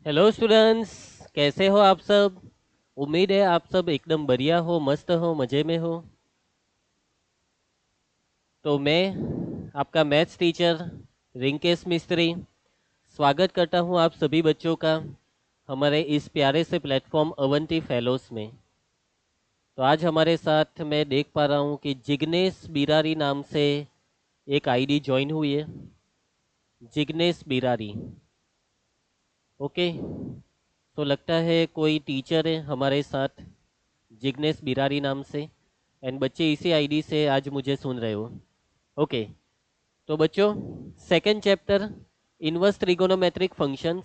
Hello students, कैसे हो आप सब। उम्मीद है आप सब एकदम बढ़िया हो, मस्त हो, मज़े में हो। तो मैं आपका मैथ्स टीचर रिंकेश मिस्त्री स्वागत करता हूं आप सभी बच्चों का हमारे इस प्यारे से प्लेटफॉर्म अवंती फेलोस में। तो आज हमारे साथ मैं देख पा रहा हूं कि जिग्नेश बिरारी नाम से एक आईडी ज्वाइन हुई है। जिग्नेश बिरारी, ओके। तो लगता है कोई टीचर है हमारे साथ जिग्नेश बिरारी नाम से, एंड बच्चे इसी आईडी से आज मुझे सुन रहे हो। ओके। तो बच्चों, second chapter inverse trigonometric functions,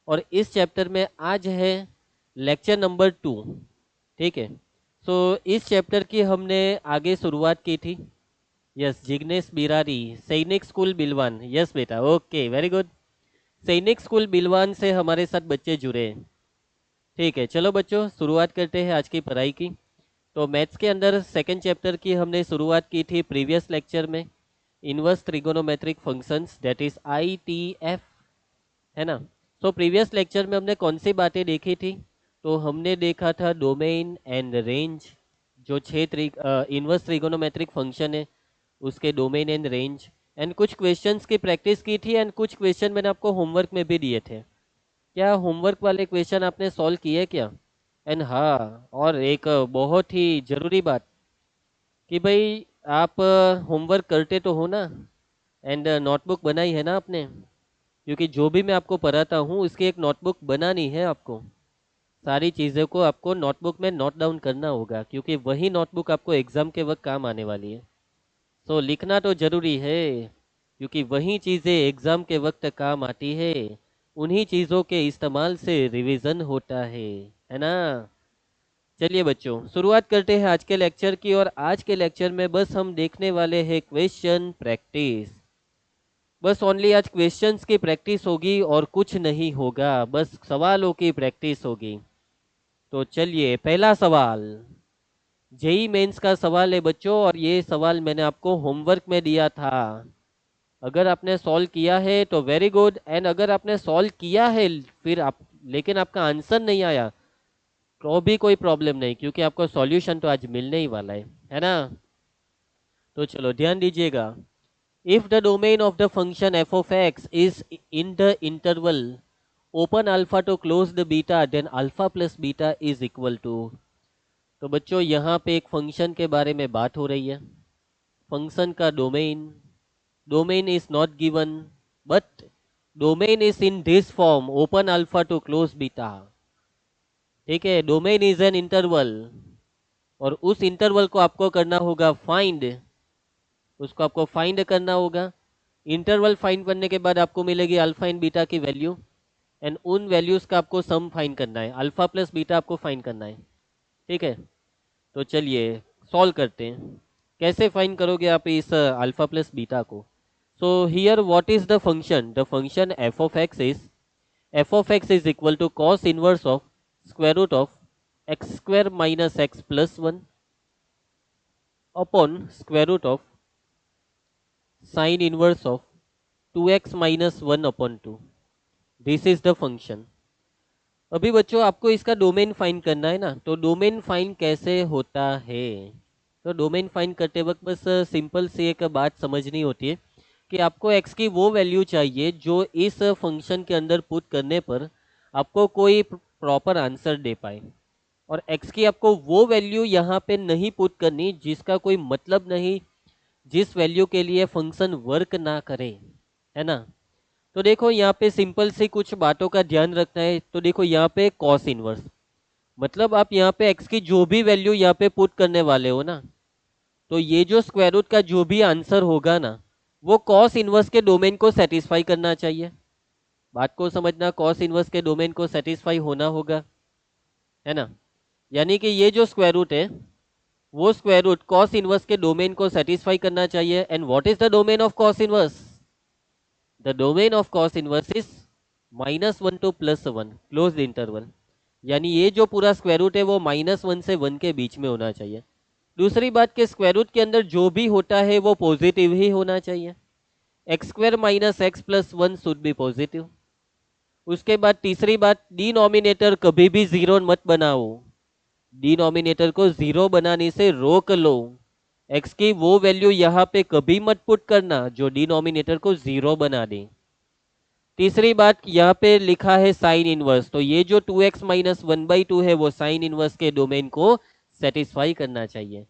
और इस चैप्टर में आज है लेक्चर नंबर 2। ठीक है। सो इस चैप्टर की हमने आगे शुरुआत की थी। यस, जिग्नेश बिरारी, सैनिक स्कूल बिलवान। यस बेटा, ओके, वेरी गुड। सैनिक स्कूल बिलवान से हमारे साथ बच्चे जुड़े हैं। ठीक है, चलो बच्चों शुरुआत करते हैं आज की पढ़ाई की। तो मैथ्स के अंदर सेकंड चैप्टर की हमने शुरुआत की थी प्रीवियस लेक्चर में, inverse trigonometric functions, that is ITF, है ना। तो प्रीवियस लेक्चर में हमने कौन सी बातें देखी थी? तो हमने देखा था डोमेन एंड रेंज। जो इनवर्स ट्रिगोनोमेट्रिक फंक्शन है उसके डोमेन एंड रेंज, एंड कुछ क्वेश्चंस की प्रैक्टिस की थी, एंड कुछ क्वेश्चन मैंने आपको होमवर्क में भी दिए थे। क्या होमवर्क वाले क्वेश्चन आपने सॉल्व किए क्या? एंड हाँ, और एक बहुत ही ज़रूरी बात कि भाई आप होमवर्क करते तो हो ना, एंड नोटबुक बनाई है ना आपने? क्योंकि जो भी मैं आपको पढ़ाता हूँ उसकी एक नोटबुक बनानी है आपको। सारी चीज़ों को आपको नोटबुक में नोट डाउन करना होगा, क्योंकि वही नोटबुक आपको एग्ज़ाम के वक्त काम आने वाली है। तो लिखना तो ज़रूरी है, क्योंकि वही चीज़ें एग्ज़ाम के वक्त काम आती है। उन्हीं चीज़ों के इस्तेमाल से रिवीजन होता है ना। चलिए बच्चों, शुरुआत करते हैं आज के लेक्चर की, और आज के लेक्चर में बस हम देखने वाले हैं क्वेश्चन प्रैक्टिस। बस ओनली आज क्वेश्चंस की प्रैक्टिस होगी और कुछ नहीं होगा, बस सवालों की प्रैक्टिस होगी। तो चलिए, पहला सवाल जेई मेंस का सवाल है बच्चों, और ये सवाल मैंने आपको होमवर्क में दिया था। अगर आपने सॉल्व किया है तो वेरी गुड, एंड अगर आपने सॉल्व किया है फिर आप, लेकिन आपका आंसर नहीं आया, तो भी कोई प्रॉब्लम नहीं, क्योंकि आपको सॉल्यूशन तो आज मिलने ही वाला है ना। तो चलो ध्यान दीजिएगा। If the domain of the function f of x is in the interval open alpha to close the beta, then alpha plus beta is equal to. तो बच्चों यहाँ पे एक फंक्शन के बारे में बात हो रही है। फंक्शन का domain, domain is not given, but domain is in this form open alpha to close beta. ठीक है, डोमेन इज एन इंटरवल, और उस इंटरवल को आपको करना होगा फाइंड। उसको आपको फाइंड करना होगा। इंटरवल फाइंड करने के बाद आपको मिलेगी अल्फा इन बीटा की वैल्यू, एंड उन वैल्यूज का आपको सम फाइंड करना है, अल्फा प्लस बीटा आपको फाइंड करना है। ठीक है। तो चलिए सॉल्व करते हैं। कैसे फाइंड करोगे आप इस अल्फा प्लस बीटा को? So here what is the function? The function f of x is equal to cos inverse of square root of x square minus x plus one upon square root of sine inverse of 2x minus one upon two. This is the function. अभी बच्चों आपको इसका domain find करना है ना, तो domain find कैसे होता है? तो डोमेन फाइंड करते वक्त बस सिंपल सी एक बात समझनी होती है कि आपको x की वो वैल्यू चाहिए जो इस फंक्शन के अंदर पुट करने पर आपको कोई प्रॉपर आंसर दे पाए, और x की आपको वो वैल्यू यहाँ पे नहीं पुट करनी जिसका कोई मतलब नहीं, जिस वैल्यू के लिए फंक्शन वर्क ना करे, है ना। तो देखो यहाँ पे सिंपल सी कुछ बातों का ध्यान रखना है। तो देखो यहाँ पे कॉस इनवर्स, मतलब आप यहाँ पे x की जो भी वैल्यू यहाँ पे पुट करने वाले हो ना, तो ये जो स्क्वायर रूट का जो भी आंसर होगा ना, वो कॉस इनवर्स के डोमेन को सेटिस्फाई करना चाहिए। बात को समझना, कॉस इनवर्स के डोमेन को सेटिस्फाई होना होगा, है ना। यानी कि ये जो स्क्वायर रूट है वो स्क्वायर रूट कॉस इनवर्स के डोमेन को सेटिस्फाई करना चाहिए। And what is the domain of cos inverse? The domain of cos inverse is -1 to +1 close interval. यानी ये जो पूरा स्क्वायर रूट है वो -1 से 1 के बीच में होना चाहिए। दूसरी बात के स्क्वायर रूट के अंदर जो भी होता है वो पॉजिटिव ही होना चाहिए। X square minus x plus one should be positive. उसके बाद तीसरी बात, डिनोमिनेटर कभी भी जीरो मत बनाओ, डिनोमिनेटर को जीरो बनाने से रोक लो। एक्स की वो वैल्यू यहाँ पे कभी मत पुट करना जो डिनोमिनेटर को जीरो बना दे। तीसरी बात, यहाँ पे लिखा है साइन इनवर्स, तो ये जो 2x माइनस 1/2 है वो साइन इनवर्स के डोमेन को सेटिस्फाई करना चाहिए।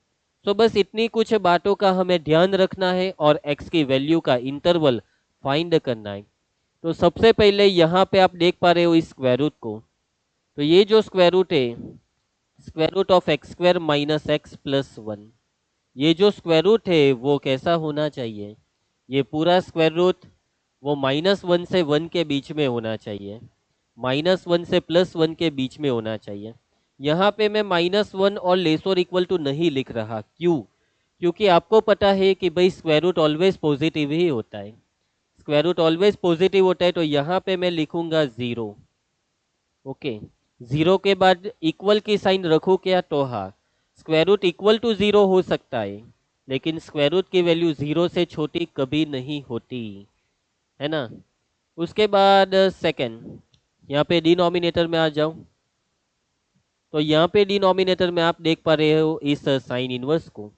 तो बस इतनी कुछ बातों का हमें ध्यान रखना है और x की वैल्यू का इंटरवल फाइंड करना है। तो सबसे पहले यहाँ पे आप देख पा रहे हो इस स्क्वायर रूट को, तो ये जो स्क्वायर रूट है, square root of x square minus x plus 1, ये जो स्क्वायर रूट है वो कैसा होना चाहिए, ये पूरा स्क्वायर रूट वो -1 से 1 के बीच में होना चाहिए, -1 से +1 के बीच में होना चाहिए। यहाँ पे मैं -1 और लेस और इक्वल टू नहीं लिख रहा, क्यों? क्योंकि आपको पता है कि भाई स्क्वायर रूट ऑलवेज पॉजिटिव ही होता है, स्क्वायर रूट ऑलवेज पॉजिटिव होता है, तो यहाँ पे मैं लिखूंगा 0। ओके, 0 के बाद इक्वल की साइन रखो क्या, तो हाँ, स्क्वायर रूट इक्वल टू 0 हो सकता है, लेकिन स्क्वायर रूट की वैल्यू 0 से छोटी कभी नहीं होती है ना। उसके बाद सेकंड, यहाँ पे डिनोमिनेटर में आ जाओ, तो यहाँ पे डिनोमिनेटर में आप देख पा रहे हो इस साइन इनवर्स को,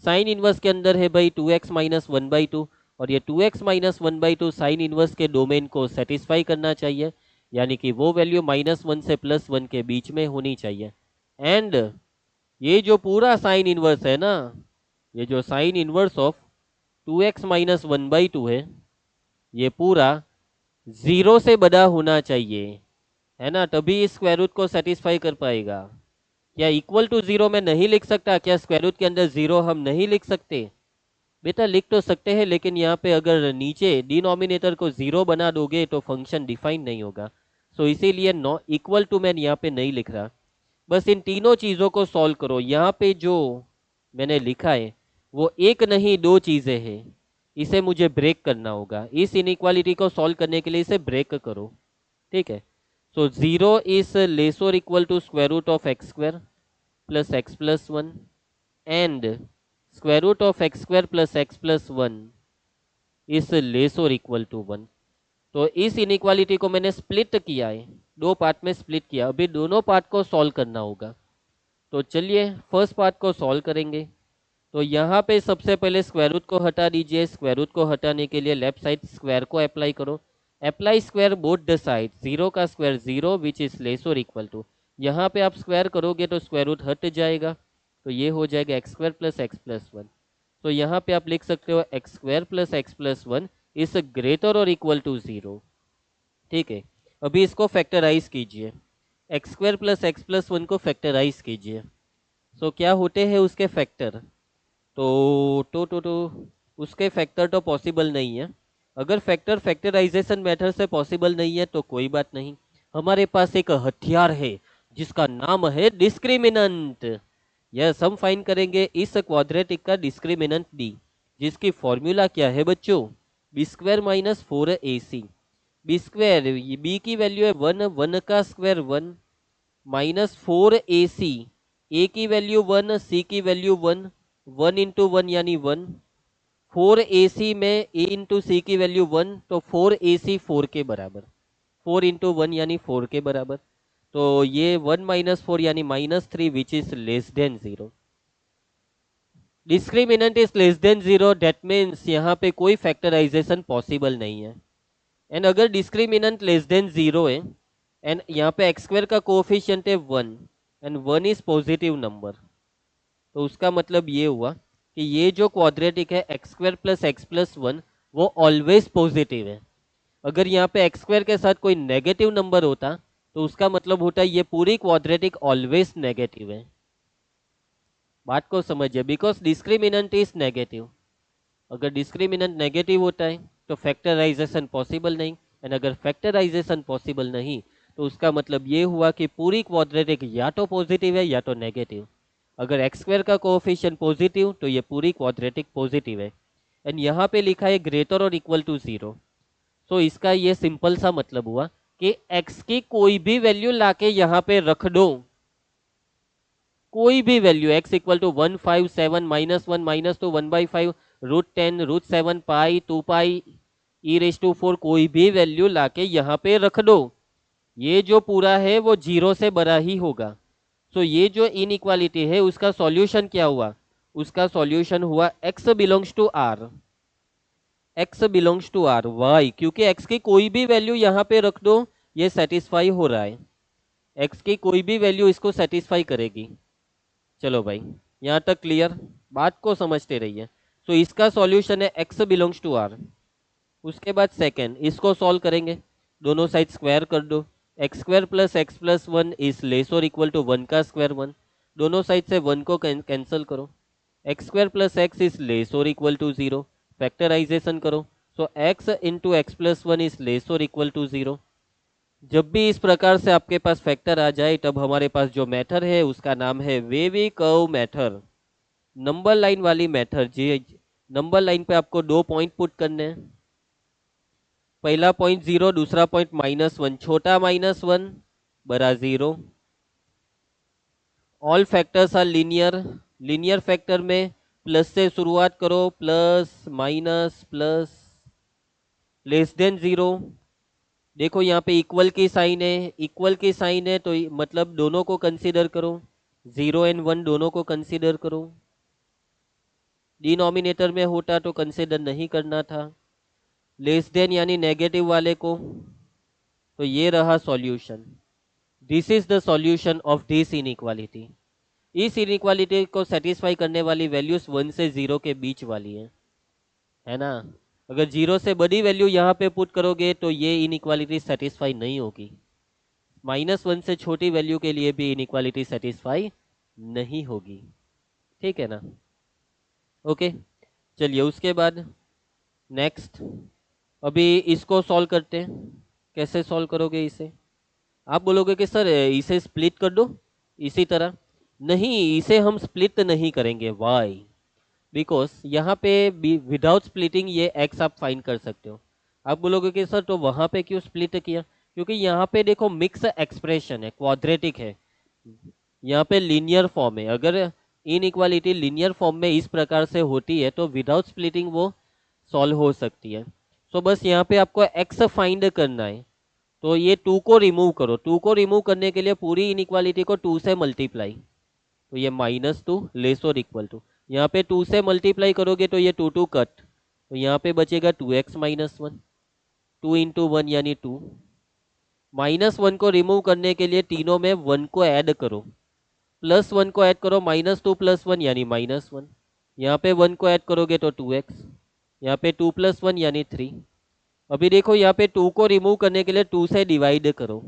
साइन इनवर्स के अंदर है भाई 2x माइनस 1/2, और ये 2x माइनस 1/2 साइन इनवर्स के डोमेन को सेटिस्फाई करना चाहिए, यानी कि वो वैल्यू -1 से +1 के बीच में होनी चाहिए। एंड ये जो पूरा साइन इनवर्स है ना, ये जो sign inverse of 2x minus 1/2 है, ये पूरा 0 से बड़ा होना चाहिए, है ना, तभी इस स्क्वायर रूट को सेटिस्फाई कर पाएगा। क्या इक्वल टू 0 में नहीं लिख सकता? क्या स्क्वायर रूट के अंदर 0 हम नहीं लिख सकते? बेटा लिख तो सकते हैं, लेकिन यहाँ पे अगर नीचे डिनोमिनेटर को 0 बना दोगे तो फंक्शन डिफाइन नहीं होगा, सो इसीलिए नो इक्वल टू मैं यहाँ पे नहीं लिख रहा। बस इन तीनों चीज़ों को सॉल्व करो। यहाँ पे जो मैंने लिखा है वो एक नहीं दो चीज़ें हैं, इसे मुझे ब्रेक करना होगा। इस इनइक्वालिटी को सॉल्व करने के लिए इसे ब्रेक करो, ठीक है। सो 0 इज लेस और equal to square root of x square plus x plus 1 and square root of x square plus x plus 1 is less और इक्वल टू 1। तो इस इनइक्वालिटी को मैंने स्प्लिट किया है, दो पार्ट में स्प्लिट किया, अभी दोनों पार्ट को सॉल्व करना होगा। तो चलिए फर्स्ट पार्ट को सॉल्व करेंगे। तो यहाँ पे सबसे पहले स्क्वायर रूट को हटा दीजिए, स्क्वायर रूट को हटाने के लिए लेफ्ट साइड स्क्वायर को अप्लाई करो, apply square both the side, 0 का स्क्वायर 0 विच इज लेस और इक्वल टू, यहाँ पे आप स्क्वायर करोगे तो स्क्वायर रूट हट जाएगा, तो ये हो जाएगा x square plus x plus 1। तो यहाँ पे आप लिख सकते हो x square plus x plus 1 is greater और इक्वल टू 0, ठीक है। अभी इसको फैक्टराइज कीजिए, x square plus x plus 1 को फैक्टराइज कीजिए। सो क्या होते हैं उसके फैक्टर, तो उसके फैक्टर तो पॉसिबल नहीं है। अगर फैक्टर फैक्टराइजेशन मेथड से पॉसिबल नहीं है तो कोई बात नहीं, हमारे पास एक हथियार है जिसका नाम है डिस्क्रिमिनेंट। यस, हम फाइंड करेंगे इस क्वाड्रेटिक का डिस्क्रिमिनेंट डी, जिसकी फॉर्मूला क्या है बच्चों, b square minus 4ac। B square, b की वैल्यू है 1, 1 का स्क्वायर 1 माइनस 4ac, ए की वैल्यू 1, सी की वैल्यू 1, 1 इंटू 1 यानी 1, 4ac में a इंटू सी की वैल्यू 1, तो 4ac 4 के बराबर, 4 इंटू 1 यानी 4 के बराबर, तो ये 1 माइनस 4 यानी -3 which is less than 0। Discriminant is less than 0, that means यहाँ पे कोई फैक्टराइजेशन पॉसिबल नहीं है। एंड अगर डिस्क्रिमिनेंट लेस देन 0 है एंड यहाँ पे एक्स स्क्वायर का कोएफिशिएंट है 1 एंड 1 इज पॉजिटिव नंबर, तो उसका मतलब ये हुआ कि ये जो क्वाड्रेटिक है x square plus x plus 1 वो ऑलवेज पॉजिटिव है। अगर यहाँ पे एक्स स्क्वायर के साथ कोई नेगेटिव नंबर होता तो उसका मतलब होता है ये पूरी क्वाड्रेटिक ऑलवेज नेगेटिव है। बात को समझिए, बिकॉज डिस्क्रिमिनेंट इज नेगेटिव। अगर डिस्क्रिमिनेंट नेगेटिव होता है तो फैक्टराइजेशन पॉसिबल नहीं, एंड अगर फैक्टराइजेशन पॉसिबल नहीं तो उसका मतलब ये हुआ कि पूरी क्वाड्रेटिक या तो पॉजिटिव है या तो नेगेटिव। अगर एक्स स्क्वायर का कोएफिशिएंट पॉजिटिव तो ये पूरी क्वाड्रेटिक पॉजिटिव है, एंड यहाँ पे लिखा है ग्रेटर और इक्वल टू 0। तो इसका ये सिंपल सा मतलब हुआ कि x की कोई भी वैल्यू लाके यहाँ पे रख दो, कोई भी value x equal to 1, 5, 7, -1, -2, 1/5, √10, √7, pi 2 pi e raise to 4, कोई भी वैल्यू लाके यहाँ पे रख दो, ये जो पूरा है वो 0 से बड़ा ही होगा। सो ये जो इनइक्वालिटी है उसका सॉल्यूशन क्या हुआ, उसका सॉल्यूशन हुआ x belongs to r, x belongs to r। Why क्योंकि x की कोई भी वैल्यू यहाँ पे रख दो ये सेटिस्फाई हो रहा है, x की कोई भी वैल्यू इसको सेटिस्फाई करेगी। चलो भाई यहाँ तक क्लियर, बात को समझते रहिए। तो इसका सॉल्यूशन है x बिलोंग्स टू r। उसके बाद सेकेंड इसको सॉल्व करेंगे, दोनों साइड स्क्वायर कर दो, x square plus one is less और इक्वल टू 1 का स्क्वायर 1, दोनों साइड से 1 को कैंसिल करो, x square plus x is less और इक्वल टू 0, फैक्टराइजेशन करो। So x into x plus one is less और इक्वल टू 0। जब भी इस प्रकार से आपके पास फैक्टर आ जाए तब हमारे पास जो मेथड है उसका नाम है wavy curve method, number line वाली मेथड। जी नंबर लाइन पे आपको 2 पॉइंट पुट करने हैं, पहला पॉइंट 0, दूसरा पॉइंट -1, छोटा -1 बड़ा 0। All factors are linear, linear factor में प्लस से शुरुआत करो, plus minus plus less than 0। देखो यहाँ पे इक्वल की साइन है, इक्वल की साइन है तो मतलब दोनों को कंसीडर करो, 0 एंड 1 दोनों को कंसीडर करो। डिनोमिनेटर में होता तो कंसीडर नहीं करना था, लेस देन यानी नेगेटिव वाले को। तो ये रहा solution, this is the solution of this inequality. इस इनइक्वालिटी को सेटिस्फाई करने वाली वैल्यूज 1 से 0 के बीच वाली है ना। अगर 0 से बड़ी वैल्यू यहाँ पे पुट करोगे तो ये इनइक्वालिटी सेटिस्फाई नहीं होगी, -1 से छोटी वैल्यू के लिए भी इनइक्वालिटी सेटिस्फाई नहीं होगी, ठीक है ना। ओके चलिए उसके बाद नेक्स्ट, अभी इसको सॉल्व करते हैं। कैसे सॉल्व करोगे इसे, आप बोलोगे कि सर इसे स्प्लिट कर दो इसी तरह, नहीं इसे हम स्प्लिट नहीं करेंगे। वाई, बिकॉज यहाँ पे विदाउट स्प्लिटिंग ये x आप फाइंड कर सकते हो। आप बोलोगे कि सर तो वहाँ पे क्यों स्प्लिट किया, क्योंकि यहाँ पे देखो मिक्स एक्सप्रेशन है, क्वाड्रेटिक है, यहाँ पे लीनियर फॉर्म है। अगर इनइक्वालिटी लीनियर फॉर्म में इस प्रकार से होती है तो विदाउट स्प्लिटिंग वो सॉल्व हो सकती है। सो बस यहाँ पे आपको x फाइंड करना है, तो ये 2 को रिमूव करो, 2 को रिमूव करने के लिए पूरी इनइक्वालिटी को 2 से मल्टीप्लाई, तो ये -2 लेस और इक्वल टू, यहाँ पे 2 से मल्टीप्लाई करोगे तो ये 2 कट, तो यहाँ पे बचेगा 2x -1, 2 इंटू 1 यानी 2। -1 को रिमूव करने के लिए तीनों में 1 को ऐड करो, +1 को ऐड करो, -2 + 1 यानी -1, यहाँ पे 1 को ऐड करोगे तो 2x, यहाँ पे 2 + 1 यानी 3। अभी देखो यहाँ पे 2 को रिमूव करने के लिए 2 से डिवाइड करो,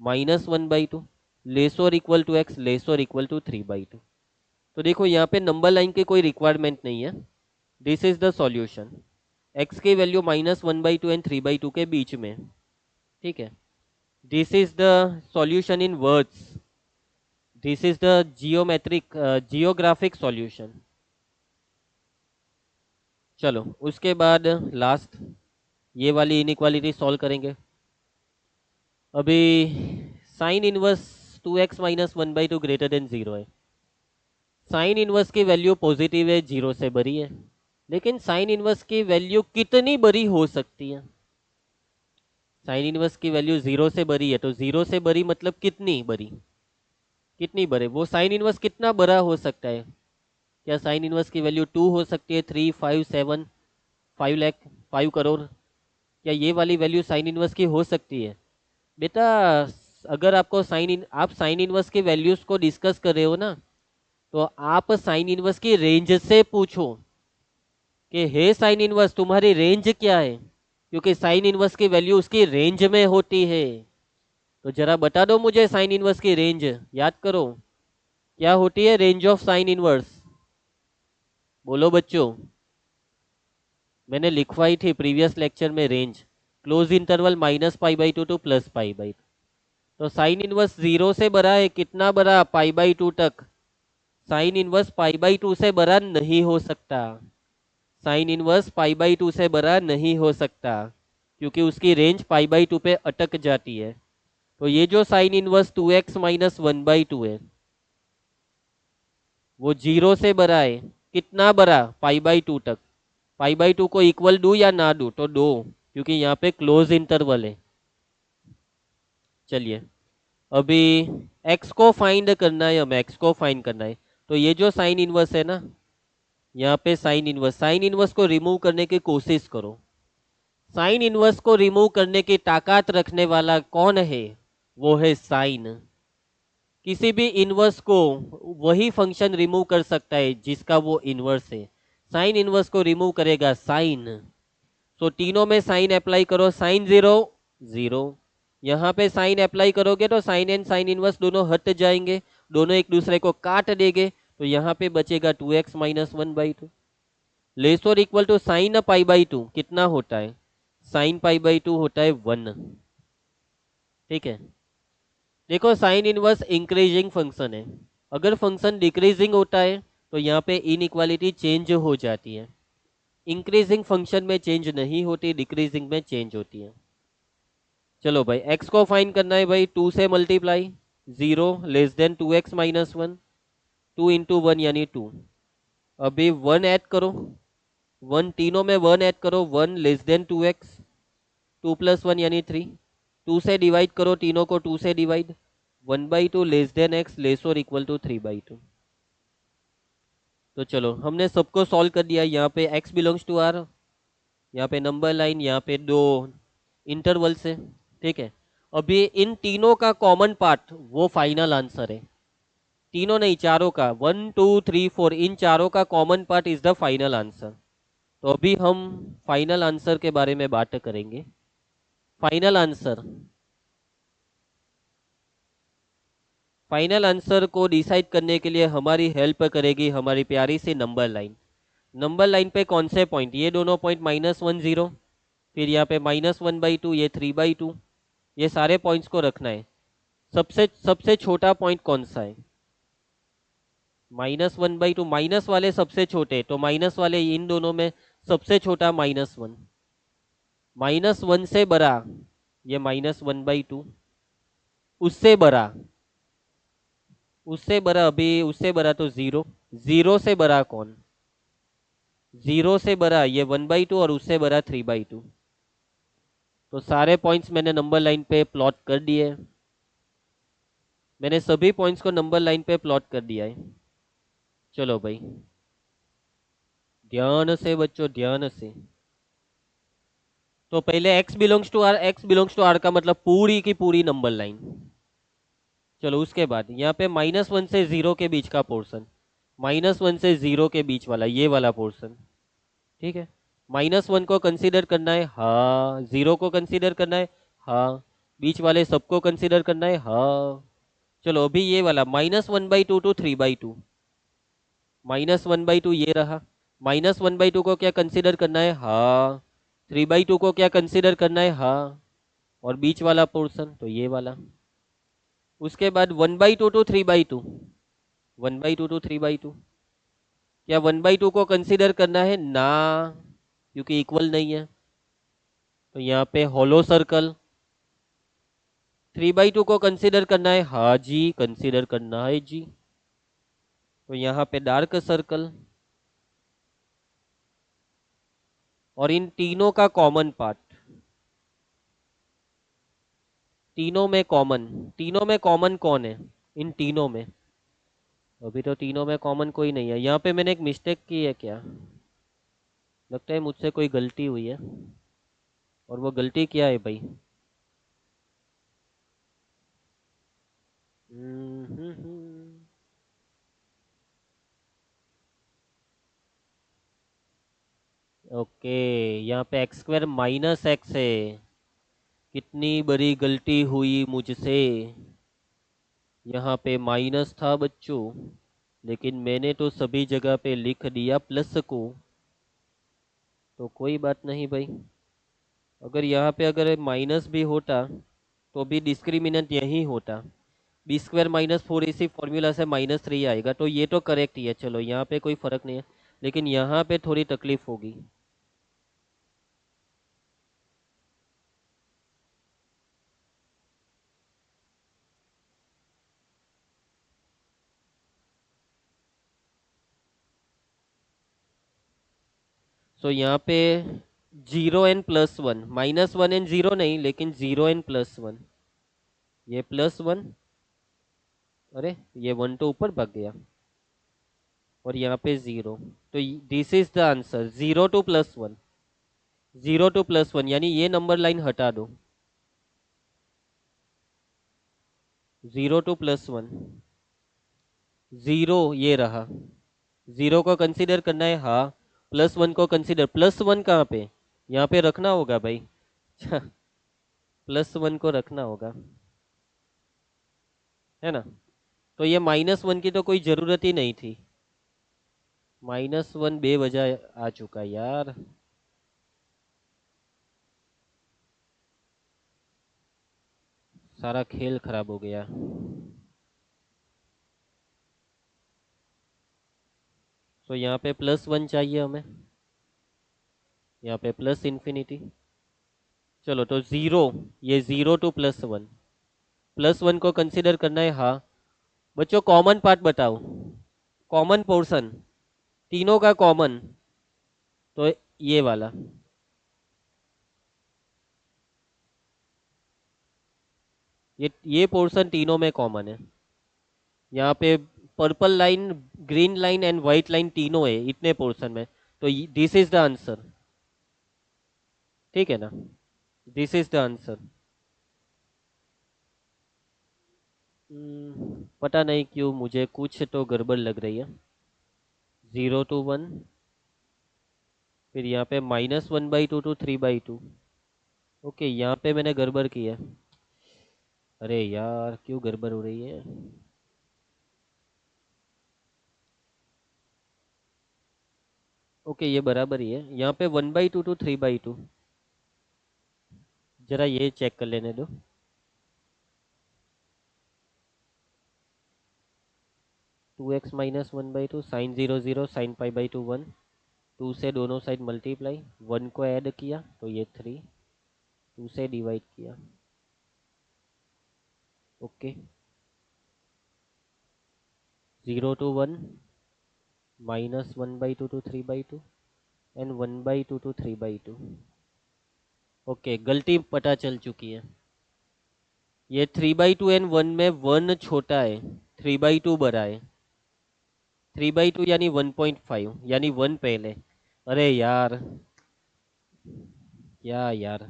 -1/2 लेस और इक्वल टू x, लेस और इक्वल टू 3/2। तो देखो यहाँ पे नंबर लाइन की कोई रिक्वायरमेंट नहीं है, this is the solution. x की वैल्यू -1/2 एंड 3/2 के बीच में, ठीक है। This is the solution in words, this is the geographic solution. चलो उसके बाद लास्ट ये वाली इनइक्वालिटी सॉल्व करेंगे। अभी sine inverse 2x - 1/2 greater than 0 है, साइन इनवर्स की वैल्यू पॉजिटिव है, 0 से बड़ी है, लेकिन साइन इनवर्स की वैल्यू कितनी बड़ी हो सकती है, साइन इनवर्स की वैल्यू 0 से बड़ी है, तो 0 से बड़ी मतलब कितनी बड़ी, कितनी बड़े, वो साइन इनवर्स कितना बड़ा हो सकता है। क्या साइन इनवर्स की वैल्यू 2 हो सकती है, 3, 5, 7, 5 लाख, 5 करोड़, क्या ये वाली वैल्यू साइन इनवर्स की हो सकती है बेटा। अगर आपको आप साइन इनवर्स की वैल्यूज को डिस्कस कर रहे हो ना, तो आप साइन इनवर्स की रेंज से पूछो कि हे साइन इनवर्स तुम्हारी रेंज क्या है, क्योंकि साइन इनवर्स की वैल्यू उसकी रेंज में होती है। तो जरा बता दो मुझे साइन इनवर्स की रेंज, याद करो क्या होती है रेंज ऑफ साइन इनवर्स, बोलो बच्चों। मैंने लिखवाई थी प्रीवियस लेक्चर में रेंज, क्लोज इंटरवल -π/2 टू +π/2। तो साइन इनवर्स 0 से बड़ा है, कितना बड़ा, π/2 तक। साइन इनवर्स π/2 से बड़ा नहीं हो सकता, साइन इनवर्स π/2 से बड़ा नहीं हो सकता, क्योंकि उसकी रेंज π/2 पे अटक जाती है। तो ये जो साइन इनवर्स 2x - 1/2 है वो 0 से बड़ा है, कितना बड़ा, π/2 तक। π/2 को इक्वल दो या ना दो, तो दो, क्योंकि यहाँ पे क्लोज इंटरवल है। चलिए अभी x को फाइंड करना है, हमें x को फाइंड करना है। तो ये जो साइन इनवर्स है ना, यहाँ पे साइन इनवर्स को रिमूव करने की कोशिश करो। साइन इनवर्स को रिमूव करने की ताकत रखने वाला कौन है? वो है साइन। किसी भी इनवर्स को वही फंक्शन रिमूव कर सकता है जिसका वो इनवर्स है। साइन इनवर्स को रिमूव करेगा साइन। तो तीनों में साइन अप्लाई करो, साइन जीरो जीरो। यहाँ पे साइन अप्लाई करोगे तो साइन एंड साइन इनवर्स दोनों हट जाएंगे, दोनों एक दूसरे को काट देंगे। तो यहाँ पे बचेगा 2x माइनस 1/2 लेस और equal to sine pi by two कितना होता है? साइन पाई बाई टू होता है 1। ठीक है, देखो साइन इनवर्स इंक्रीजिंग फंक्शन है। अगर फंक्शन डिक्रीजिंग होता है तो यहाँ पे इनइक्वालिटी चेंज हो जाती है। इंक्रीजिंग फंक्शन में चेंज नहीं होती, डिक्रीजिंग में चेंज होती है। चलो भाई x को फाइंड करना है भाई, 2 से multiply, 0 less then 2x minus 1, 2 into 1 यानी 2। अभी 1 ऐड करो, 1 तीनों में 1 ऐड करो, 1 लेस देन 2x, 2 प्लस 1 यानी 3। 2 से डिवाइड करो तीनों को, 2 से divide, 1/2 less than x less और इक्वल टू 3/2। तो चलो हमने सबको सॉल्व कर दिया। यहाँ पे x बिलोंग्स टू r, यहाँ पे नंबर लाइन, यहाँ पे दो इंटरवल से। ठीक है, अभी इन तीनों का कॉमन पार्ट वो फाइनल आंसर है। तीनों नहीं, चारों का, 1 2 3 4, इन चारों का common part is the final answer. तो अभी हम फाइनल आंसर के बारे में बात करेंगे। फाइनल आंसर, फाइनल आंसर को डिसाइड करने के लिए हमारी हेल्प करेगी हमारी प्यारी सी नंबर लाइन। नंबर लाइन पे कौन से पॉइंट? ये दोनों पॉइंट -1 0, फिर यहाँ पे -1/2, ये 3/2, ये सारे पॉइंट्स को रखना है। सबसे सबसे छोटा पॉइंट कौन सा है? -1/2, माइनस वाले सबसे छोटे, तो माइनस वाले इन दोनों में सबसे छोटा -1, -1 से बड़ा ये -1/2, उससे बड़ा, उससे बड़ा, अभी उससे बड़ा तो 0, 0 से बड़ा कौन? 0 से बड़ा ये 1/2 और उससे बड़ा 3/2। तो सारे पॉइंट्स मैंने नंबर लाइन पे प्लॉट कर दिए। मैंने सभी पॉइंट्स को नंबर लाइन पे प्लॉट कर दिया है। चलो भाई ध्यान से बच्चों, ध्यान से। तो पहले x belongs to r, x belongs to r का मतलब पूरी की पूरी नंबर लाइन। चलो उसके बाद यहाँ पे -1 से 0 के बीच का पोर्शन, -1 से 0 के बीच वाला ये वाला पोर्शन। ठीक है, -1 को कंसीडर करना है, हाँ। 0 को कंसीडर करना है, हाँ। बीच वाले सबको कंसीडर करना है, हाँ। चलो अभी ये वाला -1/2 टू 3/2, -1/2 ये रहा। -1/2 को क्या कंसीडर करना है? हाँ। 3/2 को क्या कंसीडर करना है? हाँ। और बीच वाला पोर्शन तो ये वाला। उसके बाद 1/2 टू 3/2, 1/2 टू 3/2, क्या 1/2 को कंसीडर करना है? ना, क्योंकि इक्वल नहीं है। तो यहाँ पे होलो सर्कल। 3/2 को कंसीडर करना है, हाँ जी कंसीडर करना है जी। तो यहाँ पे डार्क सर्कल। और इन तीनों का कॉमन पार्ट, तीनों में कॉमन कौन है इन तीनों में? अभी तो तीनों में कॉमन कोई नहीं है। यहाँ पे मैंने एक मिस्टेक की है क्या? लगता है मुझसे कोई गलती हुई है। और वो गलती क्या है भाई? ओके, यहाँ पे x² माइनस एक्स है। कितनी बड़ी गलती हुई मुझसे। यहाँ पे माइनस था बच्चों, लेकिन मैंने तो सभी जगह पे लिख दिया प्लस को। तो कोई बात नहीं भाई, अगर यहाँ पे अगर माइनस भी होता तो भी डिस्क्रिमिनेंट यही होता। b² -4 इसी फॉर्मूला से -3 आएगा, तो ये तो करेक्ट ही है। चलो यहाँ पे कोई फर्क नहीं है, लेकिन यहाँ पे थोड़ी तकलीफ होगी। सो यहाँ पे 0 एंड +1, -1 एंड 0 नहीं, लेकिन 0 एंड +1। ये +1, अरे ये 1 तो ऊपर भाग गया, और यहाँ पे 0, तो this is the answer, 0 to +1, 0 to +1, यानी ये नंबर लाइन हटा दो, 0 टू +1, 0 ये रहा, 0 को कंसीडर करना है, हाँ, +1 को कंसीडर, +1 कहाँ पे, यहाँ पे रखना होगा भाई, +1 को रखना होगा, है ना। तो ये -1 की तो कोई जरूरत ही नहीं थी, -1 बेवजह आ चुका यार। सारा खेल खराब हो गया। तो यहाँ पे +1 चाहिए हमें, यहाँ पे प्लस इन्फिनिटी। चलो तो 0, ये 0 टू +1, +1 को कंसीडर करना है, हाँ। बच्चों कॉमन पार्ट बताओ, कॉमन पोर्शन, तीनों का कॉमन, तो ये वाला, ये पोर्शन तीनों में कॉमन है। यहाँ पे purple line, green line and white line तीनों है इतने पोर्शन में, तो दिस इज द आंसर, ठीक है ना, दिस इज द आंसर। पता नहीं क्यों मुझे कुछ तो गड़बड़ लग रही है। 0 टू 1, फिर यहाँ पे -1/2 टू 3/2, ओके, यहाँ पे मैंने गड़बड़ की है। अरे यार क्यों गड़बड़ हो रही है। ओके ये बराबर ही है, यहाँ पे 1/2 टू 3/2, जरा ये चेक कर लेने दो। 2x - 1/2 sin 0 0 sin π/2 1, 2 से दोनों साइड मल्टीप्लाई, 1 को ऐड किया तो ये 3, 2 से डिवाइड किया, okay. 0 to 1, -1/2 to 3/2 and 1/2 to 3/2, okay, गलती पता चल चुकी है। ये 3/2 एंड 1 में 1 छोटा है, 3/2 बड़ा है, 3/2 यानी 1.5, यानी 1 पहले। अरे यार क्या यार,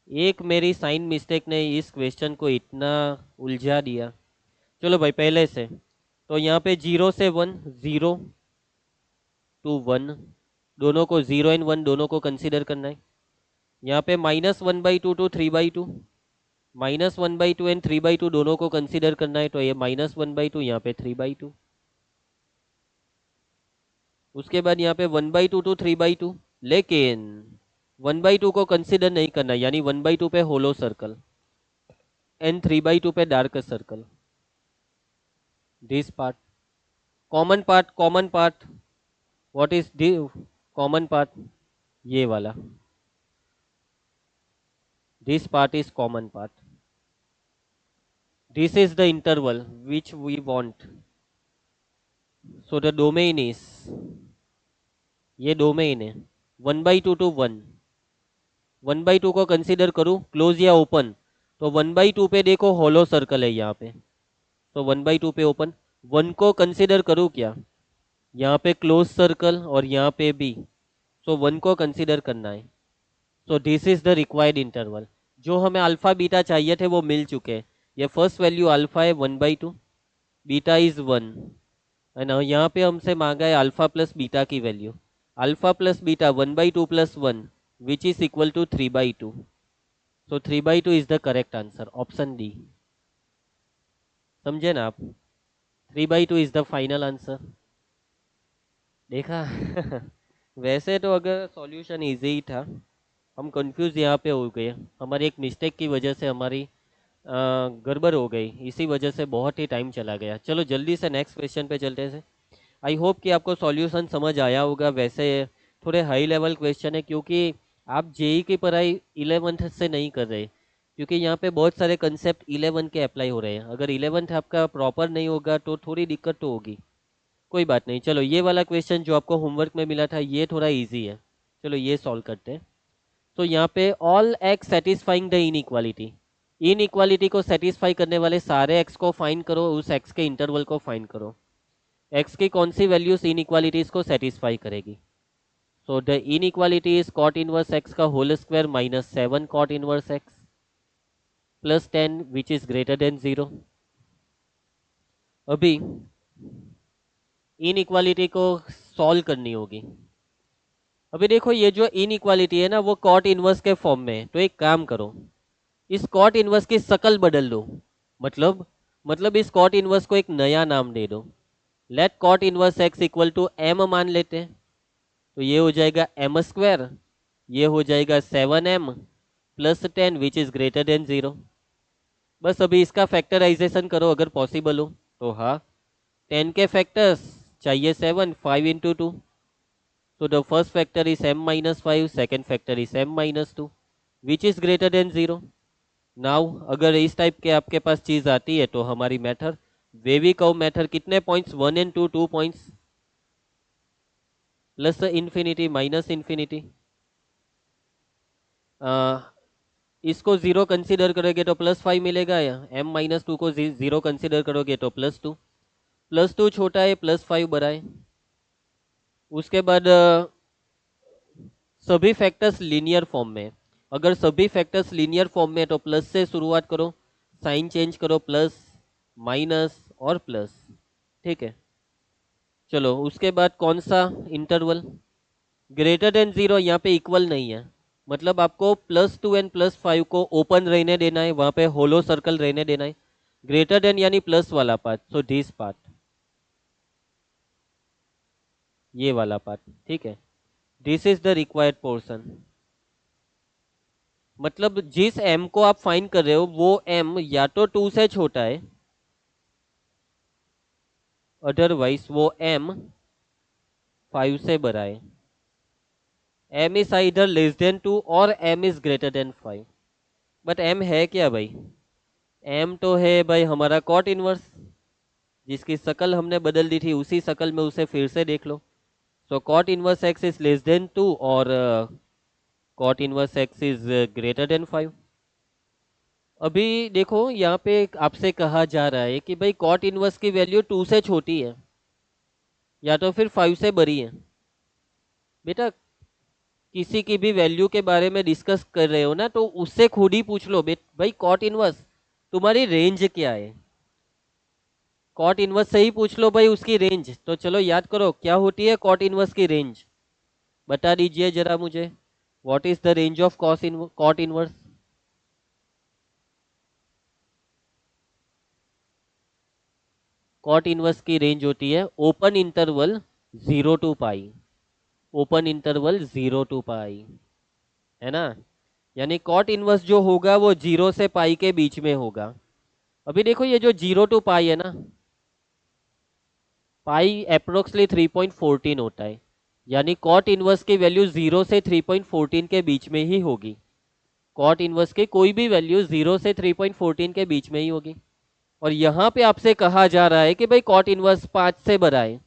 एक मेरी साइन मिस्टेक ने इस क्वेश्चन को इतना उलझा दिया। चलो भाई पहले से, तो यहाँ पे 0 से 1, 0 टू 1, दोनों को 0 एंड 1 दोनों को कंसीडर करना है। यहाँ पे -1/2 टू 3/2, -1/2 एंड 3/2 दोनों को कंसीडर करना है, तो ये -1/2, यहाँ पे 3/2। उसके बाद यहाँ पे 1/2 टू 3/2, लेकिन 1/2 को कंसीडर नहीं करना, यानी 1/2 पे होलो सर्कल एंड 3/2 पे dark circle, this part, common part, common part, what is the common part, ये वाला, this part is common part, this is the interval which we want, so the domain is, ये domain है, 1/2 to 1, 1/2 को consider करूं close या open, तो 1/2 पे देखो होलो सर्कल है यहाँ पे, तो 1/2 पे ओपन, 1 को कंसीडर करूं क्या, यहाँ पे क्लोज सर्कल और यहाँ पे भी, सो 1 को कंसीडर करना है, so this is the required interval. जो हमें अल्फा बीटा चाहिए थे वो मिल चुके हैं, ये फर्स्ट वैल्यू अल्फा है 1/2, बीटा इज 1, है ना। यहाँ पे हमसे मांगा है अल्फा प्लस बीटा की value, alpha plus beta 1/2 + 1 which is equal to 3/2, so 3/2 is the correct answer, option D. समझे ना आप, 3/2 इज द फाइनल आंसर। देखा वैसे तो अगर सॉल्यूशन इजी ही था, हम कंफ्यूज यहाँ पे हो गए, हमारी एक मिस्टेक की वजह से हमारी गड़बड़ हो गई, इसी वजह से बहुत ही टाइम चला गया। चलो जल्दी से नेक्स्ट क्वेश्चन पे चलते हैं। आई होप कि आपको सॉल्यूशन समझ आया होगा। वैसे थोड़े हाई लेवल क्वेश्चन है, क्योंकि आप जेई की पढ़ाई 11th से नहीं कर रहे, क्योंकि यहाँ पे बहुत सारे कंसेप्ट 11 के अप्लाई हो रहे हैं। अगर 11th आपका प्रॉपर नहीं होगा तो थोड़ी दिक्कत तो होगी। कोई बात नहीं, चलो ये वाला क्वेश्चन जो आपको होमवर्क में मिला था ये थोड़ा ईजी है, चलो ये सॉल्व करते हैं। तो यहाँ पे all x satisfying the inequality, in equality को सेटिस्फाई करने वाले सारे एक्स को फाइंड करो, उस एक्स के इंटरवल को फाइंड करो। एक्स की कौन सी वैल्यूज इन इक्वालिटीज को सेटिस्फाई करेगी? So the inequality is cot inverse x का whole square minus 7 cot inverse x plus 10 which is greater than 0। अभी इन इक्वालिटी को सॉल्व करनी होगी। अभी देखो ये जो इन इक्वालिटी है ना वो कॉट इनवर्स के फॉर्म में है, तो एक काम करो, इस कॉट इनवर्स की शकल बदल दो। मतलब इस कॉट इनवर्स को एक नया नाम दे दो। Let cot inverse x equal to m मान लेते हैं, तो ये हो जाएगा एम स्क्वायर, ये हो जाएगा 7m plus 10 which is greater than 0। बस अभी इसका फैक्टराइजेशन करो अगर पॉसिबल हो तो। हाँ, 10 के फैक्टर्स चाहिए 7, 5 इंटू 2, तो the first factor is m minus 5, second factor is m minus 2 which is greater than 0। Now अगर इस टाइप के आपके पास चीज आती है तो हमारी मेथड वेवी कर्व मेथड कितने points 1 and 2, 2 points, plus infinity minus infinity, इसको 0 कंसीडर करोगे तो प्लस 5 मिलेगा, या m माइनस 2 को 0 कंसीडर करोगे तो प्लस 2, प्लस 2 छोटा है प्लस 5 बड़ा है। उसके बाद सभी फैक्टर्स लीनियर फॉर्म में, अगर सभी फैक्टर्स लीनियर फॉर्म में तो प्लस से शुरुआत करो, साइन चेंज करो, प्लस माइनस और प्लस, ठीक है। चलो उसके बाद कौन सा इंटरवल, ग्रेटर देन 0, यहाँ पे इक्वल नहीं है, मतलब आपको प्लस 2 एंड प्लस 5 को ओपन रहने देना है, वहां पे होलो सर्कल रहने देना है। ग्रेटर देन यानी प्लस वाला पार्ट, सो दिस पार्ट, ये वाला पार्ट, ठीक है। This is the required portion. मतलब जिस m को आप फाइंड कर रहे हो वो m या तो 2 से छोटा है, अदरवाइज वो m 5 से बड़ा है। m is either less than 2 और m is greater than 5। But m है क्या भाई? m तो है भाई हमारा कॉट इनवर्स, जिसकी शकल हमने बदल दी थी, उसी शकल में उसे फिर से देख लो। So cot inverse x is less than 2 और cot inverse x is greater than 5। अभी देखो यहाँ पे आपसे कहा जा रहा है कि भाई कॉट इनवर्स की वैल्यू 2 से छोटी है या तो फिर 5 से बड़ी है। बेटा किसी की भी वैल्यू के बारे में डिस्कस कर रहे हो ना तो उससे खुद ही पूछ लो भाई कॉट इनवर्स तुम्हारी रेंज क्या है। कॉट इनवर्स से ही पूछ लो भाई उसकी रेंज। तो चलो याद करो क्या होती है कॉट इनवर्स की रेंज, बता दीजिए जरा मुझे, what is the range of cot inverse? Cot inverse की रेंज होती है open interval 0 to pi, open interval 0 to pi, है ना। यानी कॉट इनवर्स जो होगा वो 0 से पाई के बीच में होगा। अभी देखो ये जो 0 टू पाई है ना, पाई अप्रोक्सली 3.14 होता है, यानी कॉट इनवर्स की वैल्यू 0 से 3.14 के बीच में ही होगी। कॉट इनवर्स की कोई भी वैल्यू 0 से 3.14 के बीच में ही होगी। और यहाँ पे आपसे कहा जा रहा है कि भाई कॉट इनवर्स 5 से बड़ा है,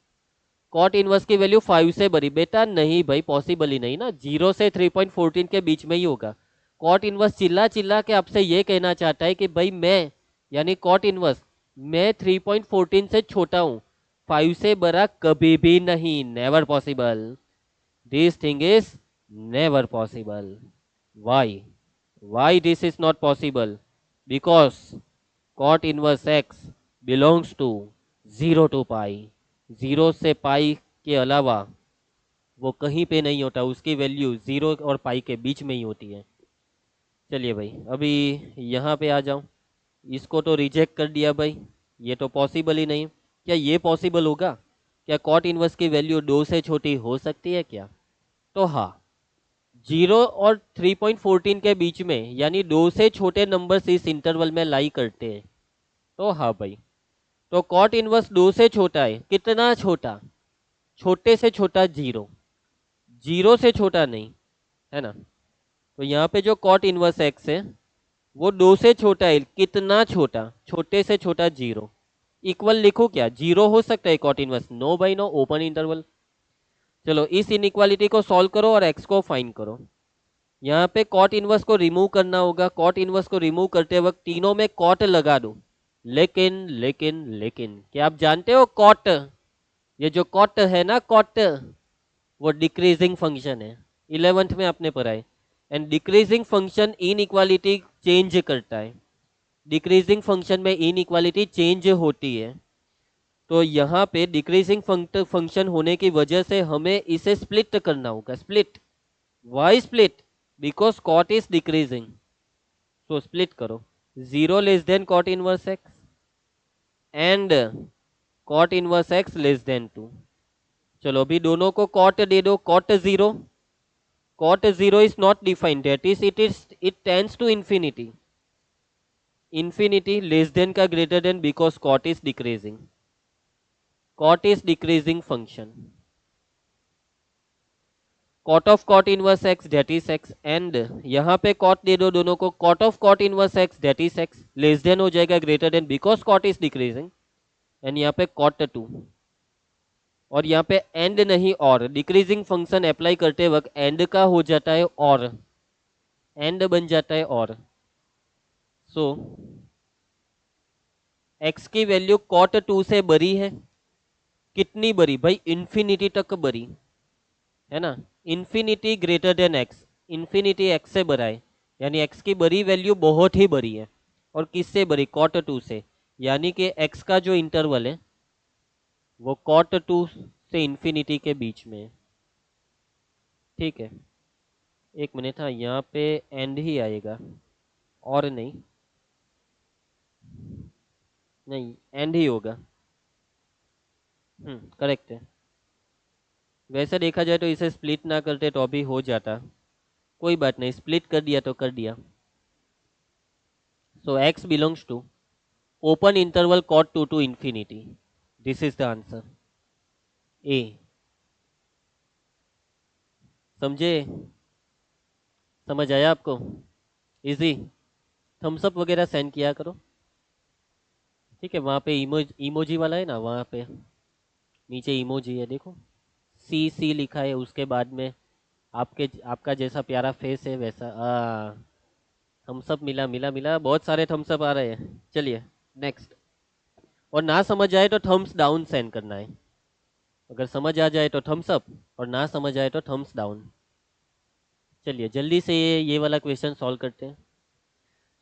कॉट इनवर्स की वैल्यू 5 से बड़ी। बेटा नहीं भाई, पॉसिबल ही नहीं ना, 0 से 3.14 के बीच में ही होगा। कॉट इनवर्स चिल्ला चिल्ला के आपसे ये कहना चाहता है कि भाई मैं, यानी कॉट इनवर्स, मैं 3.14 से छोटा हूँ, 5 से बड़ा कभी भी नहीं, never possible. This thing is never possible. Why this is not possible? Because cot inverse x belongs to 0 to पाई, 0 से पाई के अलावा वो कहीं पे नहीं होता, उसकी वैल्यू 0 और पाई के बीच में ही होती है। चलिए भाई अभी यहाँ पे आ जाओ, इसको तो रिजेक्ट कर दिया भाई, ये तो पॉसिबल ही नहीं। क्या ये पॉसिबल होगा? क्या कॉट इनवर्स की वैल्यू 2 से छोटी हो सकती है क्या? तो हाँ, 0 और 3.14 के बीच में, यानी 2 से छोटे नंबर्स इस इंटरवल में लाई करते हैं। तो हाँ भाई, तो कॉट इनवर्स 2 से छोटा है, कितना छोटा? छोटे से छोटा 0, 0 से छोटा नहीं, है ना। तो यहाँ पे जो कॉट इनवर्स एक्स है वो 2 से छोटा है, कितना छोटा? छोटे से छोटा 0। इक्वल लिखो क्या? 0 हो सकता है cot inverse? No by no, open interval. चलो इस इनइक्वालिटी को सॉल्व करो और एक्स को फाइंड करो। यहाँ पे कॉट इनवर्स को रिमूव करना होगा। कॉट इनवर्स को रिमूव करते वक्त तीनों में कॉट लगा दूं, लेकिन लेकिन लेकिन क्या आप जानते हो कॉट, ये जो कॉट है ना कॉट, वो डिक्रीजिंग फंक्शन है। 11th में आपने पढ़ा है। And decreasing function inequality change करता है। डिक्रीजिंग फंक्शन में इनइक्वालिटी चेंज होती है। तो यहाँ पे डिक्रीजिंग फंक्शन होने की वजह से हमें इसे स्प्लिट करना होगा। Split, why split? Because cot is decreasing, तो स्प्लिट करो। 0 less than cot inverse x and cot inverse x less than 2। चलो अभी दोनों को कॉट दे दो। Cot 0, cot 0 is not defined, that is it tends to infinity, infinity less than का greater than, because cot is decreasing, cot is decreasing function, cot of cot inverse x that is x, and यहाँ पे cot दे दो दोनों को, cot of cot inverse x that is x less than हो जाएगा greater than, because cot is decreasing, and यहाँ पे cot 2, और यहाँ पे एंड नहीं और, डिक्रीजिंग फंक्शन अप्लाई करते वक्त एंड का हो जाता है और, एंड बन जाता है और। सो x की वैल्यू cot 2 से बड़ी है। कितनी बड़ी भाई? इंफिनिटी तक बड़ी है ना। Infinity greater than x, infinity x से बड़ा है, यानी x की बड़ी वैल्यू बहुत ही बड़ी है। और किससे बड़ी? cot 2 से। यानी कि x का जो इंटरवल है वो cot 2 से इंफिनिटी के बीच में है। ठीक है, एक मिनट, हाँ यहाँ पे एंड ही आएगा और नहीं, नहीं एंड ही होगा। करेक्ट है। वैसे देखा जाए तो इसे स्प्लिट ना करते तो अभी हो जाता। कोई बात नहीं, स्प्लिट कर दिया तो कर दिया। So x belongs to open interval cot 2 to infinity. This is the answer A. समझे? समझ आया आपको? इजी। थम्स अप वगैरह सेंड किया करो। ठीक है, वहाँ पे इमोजी वाला है ना, वहाँ पे नीचे इमोजी है, देखो सी सी लिखा है, उसके बाद में आपका जैसा प्यारा फेस है वैसा। थम्स अप मिला मिला मिला, बहुत सारे थम्स अप आ रहे हैं। चलिए नेक्स्ट। और ना समझ आए तो थम्स डाउन सेंड करना है। अगर समझ आ जाए तो थम्स अप, और ना समझ आए तो थम्स डाउन। चलिए जल्दी से ये वाला क्वेश्चन सॉल्व करते हैं।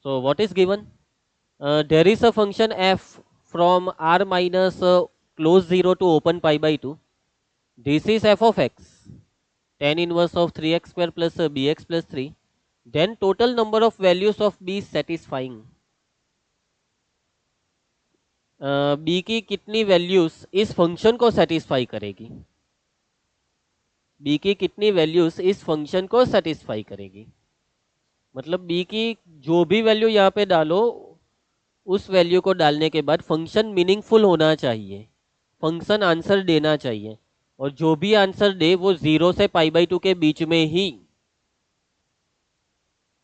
So what is given? There is a function f from r minus close 0 to open pi by 2। This is f of x tan inverse of 3x square plus bx plus 3, then total number of values of b satisfying। b की कितनी values इस function को satisfy करेगी? b की कितनी values इस function को satisfy करेगी? मतलब b की जो भी वैल्यू यहाँ पे डालो, उस वैल्यू को डालने के बाद फंक्शन मीनिंगफुल होना चाहिए, फंक्शन आंसर देना चाहिए, और जो भी आंसर दे वो 0 से पाई बाई 2 के बीच में ही।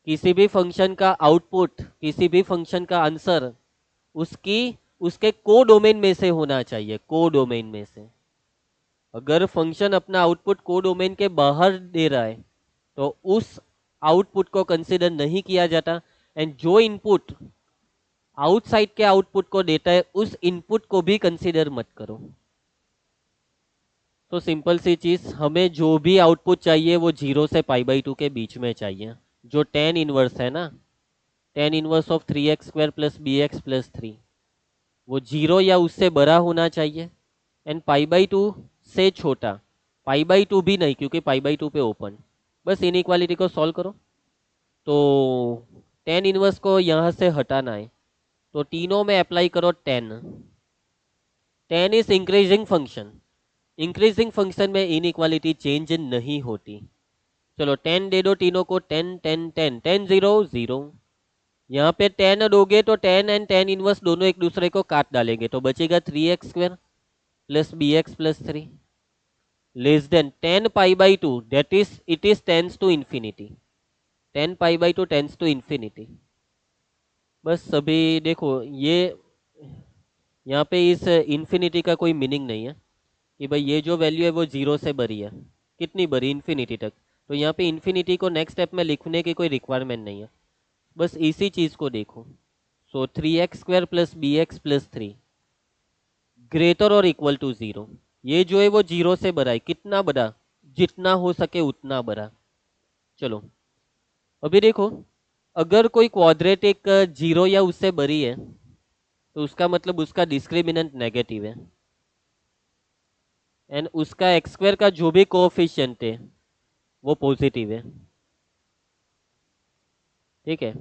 किसी भी फंक्शन का आउटपुट, किसी भी फंक्शन का आंसर उसके को डोमेन में से होना चाहिए, को डोमेन में से। अगर फंक्शन अपना आउटपुट को डोमेन के बाहर दे रहा है तो उस आउटपुट को कंसीडर नहीं किया जाता। एंड जो इनपुट आउटसाइड के आउटपुट को देता है उस इनपुट को भी कंसीडर मत करो। तो सिंपल सी चीज, हमें जो भी आउटपुट चाहिए वो 0 से पाई बाई 2 के बीच में चाहिए। जो tan इनवर्स है ना, tan inverse of 3x square plus b x plus 3, वो 0 या उससे बड़ा होना चाहिए। एंड पाई बाई 2 से छोटा, पाई बाई 2 भी नहीं, क्योंकि पाई बाई 2 पे ओपन। बस इनइक्वालिटी को सॉल्व करो। तो tan इनवर्स को यहाँ से हटाना है, तो तीनों में अप्लाई करो tan। tan is increasing function, increasing function में इनइक्वालिटी चेंज नहीं होती। चलो 10 दे दो तीनों को, 10 10 10 10 0 0। यहाँ पे 10 दोगे तो 10 एंड tan इनवर्स दोनों एक दूसरे को काट डालेंगे, तो बचेगा 3x square plus b x plus 3 less than 10 pi by 2, that is it is tends to infinity. 10 pi by 2 tends to infinity. बस अभी देखो, ये यहाँ पे इस इंफिनिटी का कोई मीनिंग नहीं है कि भाई ये जो वैल्यू है वो 0 से बड़ी है। कितनी बड़ी? इंफिनिटी तक। तो यहाँ पे इन्फिनिटी को नेक्स्ट स्टेप में लिखने की कोई रिक्वायरमेंट नहीं है, बस इसी चीज़ को देखो। So 3x² plus b x plus 3 greater और इक्वल टू 0। ये जो है वो 0 से बड़ा है, कितना बड़ा? जितना हो सके उतना बड़ा। चलो अभी देखो, अगर कोई क्वाड्रेटिक 0 या उससे बड़ी है तो उसका मतलब उसका डिस्क्रिमिनेंट नेगेटिव है, एंड उसका x² का जो भी कोएफिशिएंट है वो पॉजिटिव है। ठीक है,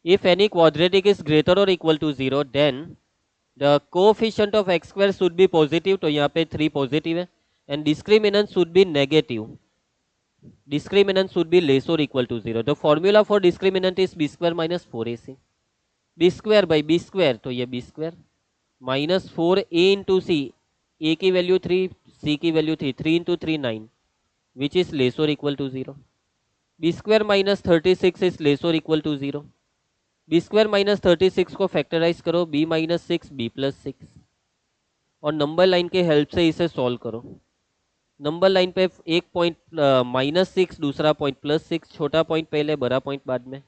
if any quadratic is greater और equal to 0 then the coefficient of x² should be positive, तो यहाँ पे 3 पॉजिटिव है, and discriminant should be negative, discriminant should be less or equal to 0. The formula for discriminant is b square minus 4ac. b square by b square, तो ये b square minus 4a into c, a की value 3, c की value 3, 3 into 3 9, which is less or equal to 0. b square minus 36 is less or equal to 0. b square minus 36 को factorise करो, b minus 6 b plus 6, और number line के help से इसे solve करो। Number line पे एक पॉइंट -6, दूसरा पॉइंट +6, छोटा पॉइंट पहले बड़ा पॉइंट बाद में।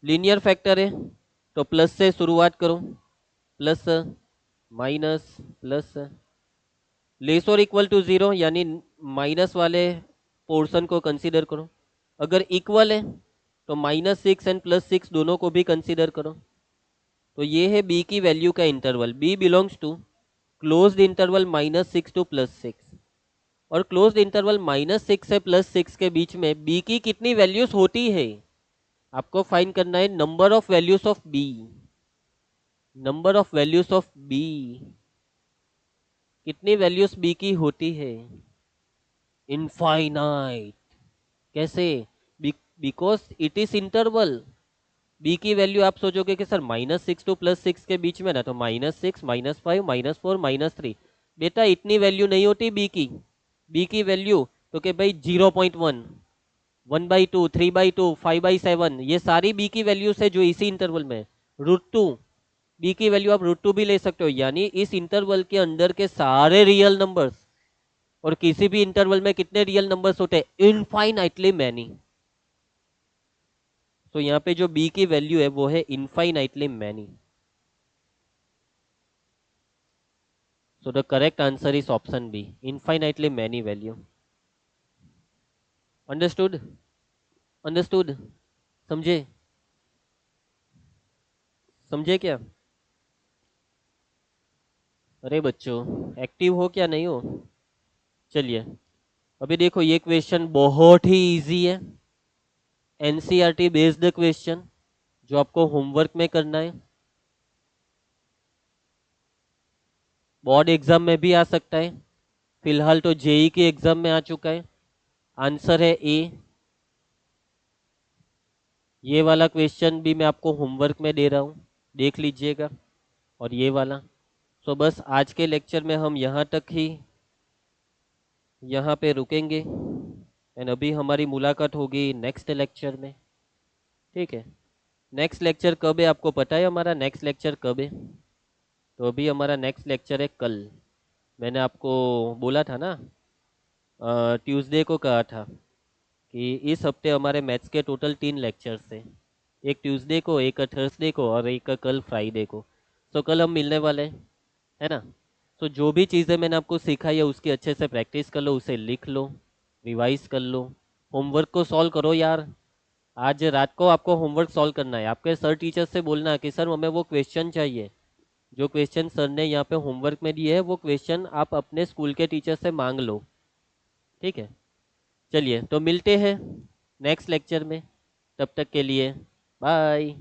लीनियर फैक्टर है तो प्लस से शुरुआत करो, प्लस माइनस प्लस, लेस और इक्वल टू 0 यानी माइनस वाले पोर्शन को कंसीडर करो। अगर इक्वल है तो -6 एंड +6 दोनों को भी कंसीडर करो। तो ये है b की वैल्यू का interval, b belongs to closed interval -6 to +6, और क्लोज्ड इंटरवल -6 से +6 के बीच में b की कितनी वैल्यूज होती है आपको फाइंड करना है। Number of values of b, number of values of b, कितनी वैल्यूज b की होती है? इनफाइनाइट। कैसे? Because it is interval. b की वैल्यू आप सोचोगे कि सर -6 टू +6 के बीच में ना, तो -6, -5, -4, -3, बेटा इतनी वैल्यू नहीं होती b की। b की वैल्यू तो कि भाई 0.1, 1/2, 3/2, 5/7, ये सारी b की वैल्यूज है जो इसी इंटरवल में। √2, b की वैल्यू आप √2 भी ले सकते हो, यानी इस इंटरवल के अंदर के सारे रियल नंबर्स, और किसी भी इंटरवल में कितने रियल नंबर्स होते हैं? Infinitely many. तो यहाँ पे जो b की वैल्यू है वो है infinitely many. So the correct answer is option b, infinitely many value. Understood? Understood? समझे? समझे क्या? अरे बच्चों एक्टिव हो क्या नहीं हो? चलिए अभी देखो, ये क्वेश्चन बहुत ही इजी है, एनसीईआरटी बेस्ड क्वेश्चन जो आपको होमवर्क में करना है। बोर्ड एग्जाम में भी आ सकता है, फिलहाल तो जेई के एग्जाम में आ चुका है। आंसर है ए। ये वाला क्वेश्चन भी मैं आपको होमवर्क में दे रहा हूँ, देख लीजिएगा, और ये वाला। सो बस आज के लेक्चर में हम यहाँ तक ही यहाँ पे रुकेंगे, एंड अभी हमारी मुलाकात होगी नेक्स्ट लेक्चर में। ठीक है, नेक्स्ट लेक्चर कब है आपको पता है? हमारा नेक्स्ट लेक्चर कब है? तो अभी हमारा नेक्स्ट लेक्चर है कल। मैंने आपको बोला था ना, ट्यूसडे को कहा था कि इस हफ्ते हमारे मैथ्स के टोटल 3 लेक्चर्स हैं, एक ट्यूसडे को, एक थर्सडे को, और एक कल फ्राइडे को। तो कल हम मिलने वाले हैं, है ना? तो जो भी चीज़ें मैंने आपको सिखाई है उसकी अच्छे से प्रैक्टिस कर लो, उसे लिख लो, रिवाइज कर लो, होमवर्क को सॉल्व करो यार। आज रात को आपको होमवर्क सॉल्व करना है। आपके सर टीचर से बोलना कि सर हमें वो क्वेश्चन चाहिए, जो क्वेश्चन सर ने यहाँ पे होमवर्क में दिए है वो क्वेश्चन आप अपने स्कूल के टीचर से मांग लो। ठीक है, चलिए तो मिलते हैं नेक्स्ट लेक्चर में, तब तक के लिए बाय।